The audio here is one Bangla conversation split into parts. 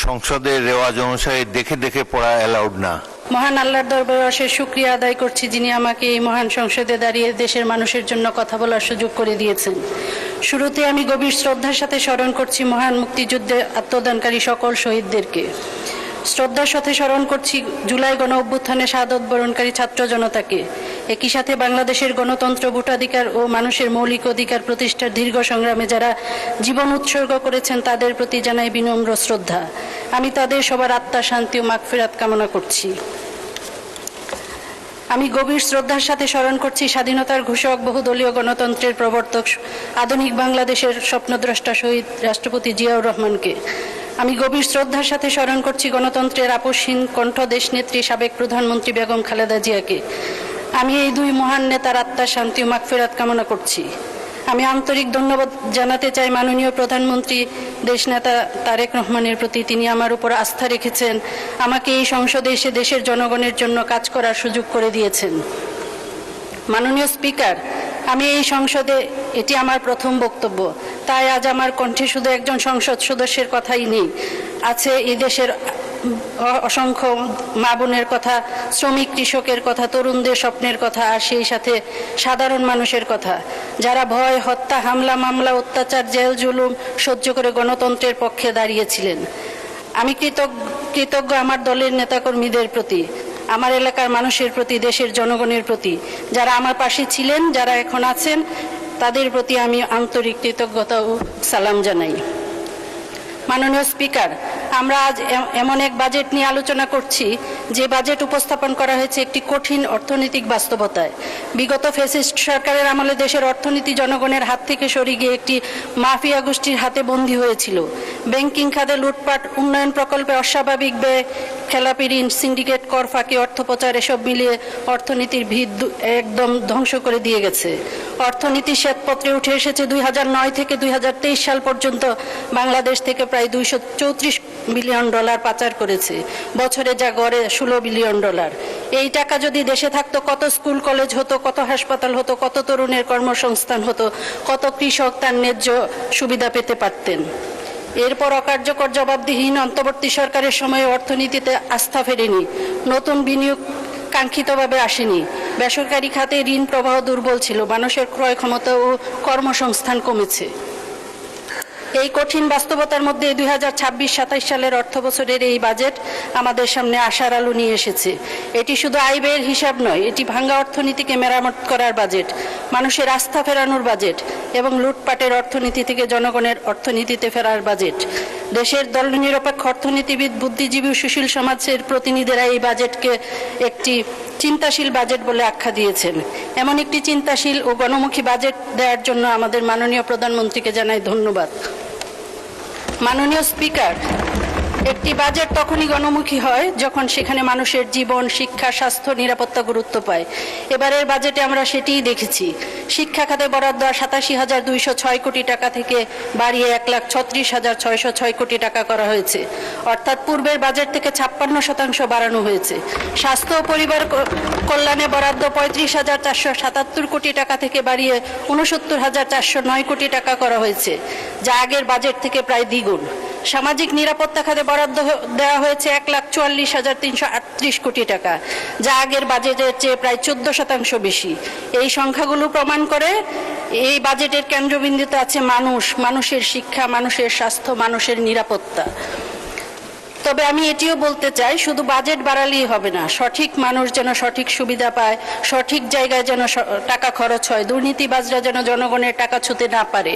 সংসদের রেওয়াজ অনুসারে দেখে দেখে পড়া অ্যালাউড না। মহান আল্লাহর দরবারে অশেষ শুকরিয়া আদায় করছি, যিনি আমাকে এই মহান সংসদে দাঁড়িয়ে দেশের মানুষের জন্য কথা বলার সুযোগ করে দিয়েছেন। শুরুতে আমি গভীর শ্রদ্ধার সাথে স্মরণ করছি মহান মুক্তিযুদ্ধে আত্মদানকারী সকল শহীদদেরকে। শ্রদ্ধার সাথে স্মরণ করছি জুলাই গণ অভ্যুত্থানে শাহাদত বরণকারী ছাত্র জনতাকে। একই সাথে বাংলাদেশের গণতন্ত্র, ভোটাধিকার ও মানুষের মৌলিক অধিকার প্রতিষ্ঠার দীর্ঘ সংগ্রামে যারা জীবন উৎসর্গ করেছেন তাদের প্রতি জানাই বিনম্র শ্রদ্ধা। আমি তাদের সবার আত্মার শান্তি ও মাগফিরাত কামনা করছি। আমি গভীর শ্রদ্ধার সাথে স্মরণ করছি স্বাধীনতার ঘোষক, বহুদলীয় গণতন্ত্রের প্রবর্তক, আধুনিক বাংলাদেশের স্বপ্নদ্রষ্টা শহীদ রাষ্ট্রপতি জিয়াউর রহমানকে। আমি গভীর শ্রদ্ধার সাথে স্মরণ করছি গণতন্ত্রের আপসহীন কণ্ঠ দেশনেত্রী সাবেক প্রধানমন্ত্রী বেগম খালেদা জিয়াকে। আমি এই দুই মহান নেতার আত্মার শান্তি ও মাগফিরাত কামনা করছি। আমি আন্তরিক ধন্যবাদ জানাতে চাই মাননীয় প্রধানমন্ত্রী দেশনেতা তারেক রহমানের প্রতি। তিনি আমার উপর আস্থা রেখেছেন, আমাকে এই সংসদে এসে দেশের জনগণের জন্য কাজ করার সুযোগ করে দিয়েছেন। মাননীয় স্পিকার, আমি এই সংসদে এটি আমার প্রথম বক্তব্য, তাই আজ আমার কণ্ঠে শুধু একজন সংসদ সদস্যের কথাই নেই, আছে এই দেশের অসংখ্য মা বোনের কথা, শ্রমিক কৃষকের কথা, তরুণদের স্বপ্নের কথা, আর সেই সাথে সাধারণ মানুষের কথা, যারা ভয়, হত্যা, হামলা, মামলা, অত্যাচার, জেল জুলুম সহ্য করে গণতন্ত্রের পক্ষে দাঁড়িয়েছিলেন। আমি কৃতজ্ঞ আমার দলের নেতাকর্মীদের প্রতি, আমার এলাকার মানুষের প্রতি, দেশের জনগণের প্রতি, যারা আমার পাশে ছিলেন, যারা এখন আছেন, তাদের প্রতি আমি আন্তরিক কৃতজ্ঞতা ও সালাম জানাই। মাননীয় স্পিকার, আমরা আজ এমন এক বাজেট নিয়ে আলোচনা করছি যে বাজেট উপস্থাপন করা হয়েছে একটি কঠিন অর্থনৈতিক বাস্তবতায়। বিগত ফ্যাসিস্ট সরকারের আমলে দেশের অর্থনীতি জনগণের হাত থেকে সরে গিয়ে একটি মাফিয়া গোষ্ঠীর হাতে বন্দী হয়েছিল। ব্যাংকিং খাতে লুটপাট, উন্নয়ন প্রকল্পে অস্বাভাবিক ব্যয়, খেলাপি ঋণ, সিন্ডিকেট, কর ফাঁকি, অর্থপাচার, এসব মিলিয়ে অর্থনীতির ভিত একদম ধ্বংস করে দিয়ে গেছে। অর্থনীতি শ্বেতপত্রে উঠে এসেছে 2009 থেকে 2023 সাল পর্যন্ত বাংলাদেশ থেকে প্রায় $234 বিলিয়ন পাচার করেছে, বছরে যা গড়ে $16 বিলিয়ন। এই টাকা যদি দেশে থাকতো, কত স্কুল কলেজ হতো, কত হাসপাতাল হতো, কত তরুণের কর্মসংস্থান হতো, কত কৃষক তার ন্যায্য সুবিধা পেতে পারতেন। এরপর অকার্যকর, জবাবদিহীন অন্তর্বর্তী সরকারের সময়ে অর্থনীতিতে আস্থা ফেরেনি, নতুন বিনিয়োগ কাঙ্ক্ষিতভাবে আসেনি, বেসরকারি খাতে ঋণ প্রবাহ দুর্বল ছিল, মানুষের ক্রয় ক্ষমতা ও কর্মসংস্থান কমেছে। এই কঠিন বাস্তবতার মধ্যে 2026-27 সালের অর্থবছরের এই বাজেট আমাদের সামনে আশার আলো নিয়ে এসেছে। এটি শুধু আয় ব্যয়ের হিসাব নয়, এটি ভাঙ্গা অর্থনীতিকে মেরামত করার বাজেট, মানুষের আস্থা ফেরানোর বাজেট এবং লুটপাটের অর্থনীতি থেকে জনগণের অর্থনীতিতে ফেরার বাজেট। দেশের দলনিরপেক্ষ অর্থনীতিবিদ, বুদ্ধিজীবী ও সুশীল সমাজের প্রতিনিধিরা এই বাজেটকে একটি চিন্তাশীল বাজেট বলে আখ্যা দিয়েছেন। এমন একটি চিন্তাশীল ও গণমুখী বাজেট দেওয়ার জন্য আমাদের মাননীয় প্রধানমন্ত্রীকে জানাই ধন্যবাদ। মাননীয় স্পিকার, একটি বাজেট তখনই গণমুখী হয় যখন সেখানে মানুষের জীবন, শিক্ষা, স্বাস্থ্য, নিরাপত্তা গুরুত্ব পায়। এবারের বাজেটে আমরা সেটিই দেখেছি। শিক্ষা খাতে বরাদ্দ 87,206 কোটি টাকা থেকে বাড়িয়ে 1,36,606 কোটি টাকা করা হয়েছে, অর্থাৎ পূর্বের বাজেট থেকে 56% বাড়ানো হয়েছে। স্বাস্থ্য ও পরিবার কল্যাণে বরাদ্দ 35,477 কোটি টাকা থেকে বাড়িয়ে 69,409 কোটি টাকা করা হয়েছে, যা আগের বাজেট থেকে প্রায় দ্বিগুণ। সামাজিক নিরাপত্তা খাতে বরাদ্দ দেওয়া হয়েছে 1,44,338 কোটি টাকা, যা আগের বাজেটের চেয়ে প্রায় 14% বেশি। এই সংখ্যাগুলো প্রমাণ করে এই বাজেটের কেন্দ্রবিন্দুতে আছে মানুষ, মানুষের শিক্ষা, মানুষের স্বাস্থ্য, মানুষের নিরাপত্তা। তবে আমি এটিও বলতে চাই, শুধু বাজেট বাড়ালেই হবে না, সঠিক মানুষ যেন সঠিক সুবিধা পায়, সঠিক জায়গায় যেন টাকা খরচ হয়, দুর্নীতিবাজরা যেন জনগণের টাকা ছুঁতে না পারে,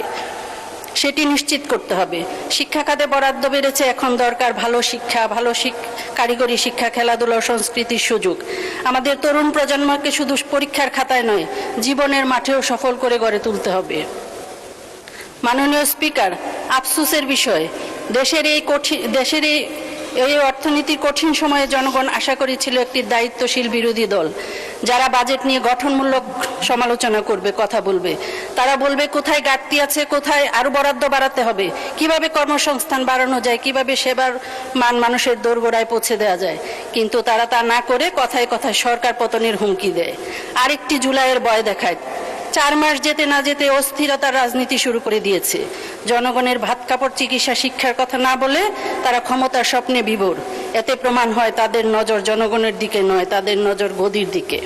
সেটি নিশ্চিত করতে হবে। শিক্ষা খাতে বরাদ্দ বেড়েছে, এখন দরকার ভালো শিক্ষা, কারিগরি শিক্ষা, খেলাধুলা ও সংস্কৃতির সুযোগ। আমাদের তরুণ প্রজন্মকে শুধু পরীক্ষার খাতায় নয়, জীবনের মাঠেও সফল করে গড়ে তুলতে হবে। মাননীয় স্পিকার, আফসোসের বিষয়, দেশের এই অর্থনীতির কঠিন সময়ে জনগণ আশা করেছিল একটি দায়িত্বশীল বিরোধী দল, যারা বাজেট নিয়ে গঠনমূলক সমালোচনা করবে, কথা বলবে। তারা বলবে কোথায় ঘাটতি আছে, কোথায় আরো বরাদ্দ বাড়াতে হবে, কিভাবে কর্মসংস্থান বাড়ানো যায়, কিভাবে সেবার মান মানুষের দোরগোড়ায় পৌঁছে দেওয়া যায়। কিন্তু তারা তা না করে কথায় কথায় সরকার পতনের হুমকি দেয়, আরেকটি জুলাইয়ের ভয় দেখায়। 4 মাস যেতে না যেতে অস্থিরতার রাজনীতি শুরু করে দিয়েছে। জনগণের ভাত কাপড় চিকিৎসা শিক্ষার কথা না বলে তারা ক্ষমতার স্বপ্নে বিভোর। এতে প্রমাণ হয় তাদের নজর জনগণের দিকে নয়, তাদের নজর গদির দিকে।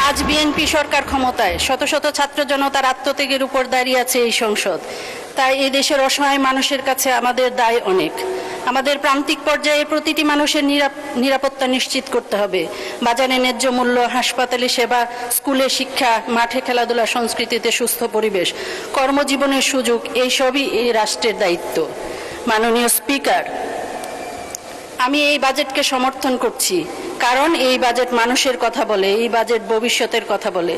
আজ বিএনপি সরকার ক্ষমতায়, শত শত ছাত্র জনতার আত্মত্যাগের উপর দাঁড়িয়ে আছে এই সংসদ। তাই এই দেশের অসহায় মানুষের কাছে আমাদের দায় অনেক। আমাদের প্রান্তিক পর্যায়ে প্রতিটি মানুষের নিরাপত্তা নিশ্চিত করতে হবে। বাজারে ন্যায্য মূল্য, হাসপাতালে সেবা, স্কুলে শিক্ষা, মাঠে খেলাধুলা, সংস্কৃতিতে সুস্থ পরিবেশ, কর্মজীবনের সুযোগ, এই সবই এই রাষ্ট্রের দায়িত্ব। মাননীয় স্পিকার, আমি এই বাজেটকে সমর্থন করছি, কারণ এই বাজেট মানুষের কথা বলে, এই বাজেট ভবিষ্যতের কথা বলে।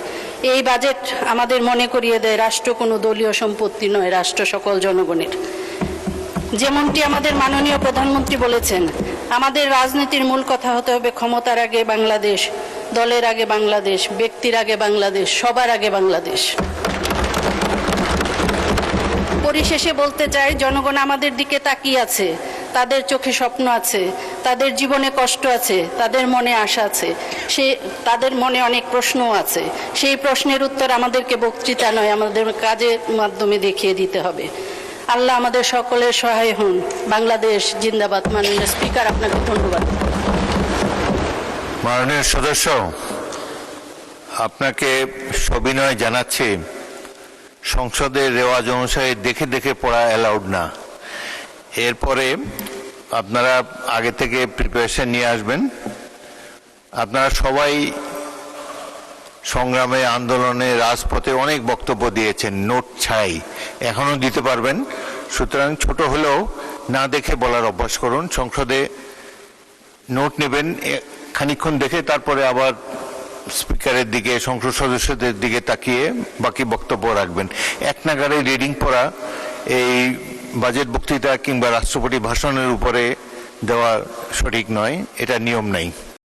এই বাজেট আমাদের মনে করিয়ে দেয় রাষ্ট্র কোনো দলীয় সম্পত্তি নয়, রাষ্ট্র সকল জনগণের। যেমনটি আমাদের মাননীয় প্রধানমন্ত্রী বলেছেন, আমাদের রাজনীতির মূল কথা হতে হবে ক্ষমতার আগে বাংলাদেশ, দলের আগে বাংলাদেশ, ব্যক্তির আগে বাংলাদেশ, সবার আগে বাংলাদেশ। পরিশেষে বলতে চাই, জনগণ আমাদের দিকে তাকিয়ে আছে, তাদের চোখে স্বপ্ন আছে, তাদের জীবনে কষ্ট আছে, তাদের মনে আশা আছে, তাদের মনে অনেক প্রশ্নও আছে। সেই প্রশ্নের উত্তর আমাদেরকে বক্তৃতা নয়, আমাদের কাজের মাধ্যমে দেখিয়ে দিতে হবে। আল্লাহ আমাদের সকলের সহায় হন। বাংলাদেশ জিন্দাবাদ। মাননীয় স্পিকার, আপনাকে ধন্যবাদ। মাননীয় সদস্য, আপনাকে সবিনয় জানাচ্ছি, সংসদের রেওয়াজ অনুসারে দেখে দেখে পড়া অ্যালাউড না। এরপরে আপনারা আগে থেকে প্রিপারেশন নিয়ে আসবেন। আপনারা সবাই সংগ্রামে, আন্দোলনে, রাজপথে অনেক বক্তব্য দিয়েছেন নোট ছাড়াই, এখনো দিতে পারবেন। সুতরাং ছোট হলেও না দেখে বলার অভ্যাস করুন। সংসদে নোট নেবেন, খানিকক্ষণ দেখে তারপরে আবার স্পিকারের দিকে, সংসদ সদস্যদের দিকে তাকিয়ে বাকি বক্তব্য রাখবেন। এক নাগারে রিডিং পড়া এই বাজেট বক্তৃতা কিংবা রাষ্ট্রপতি ভাষণের উপরে দেওয়া সঠিক নয়, এটা নিয়ম নাই।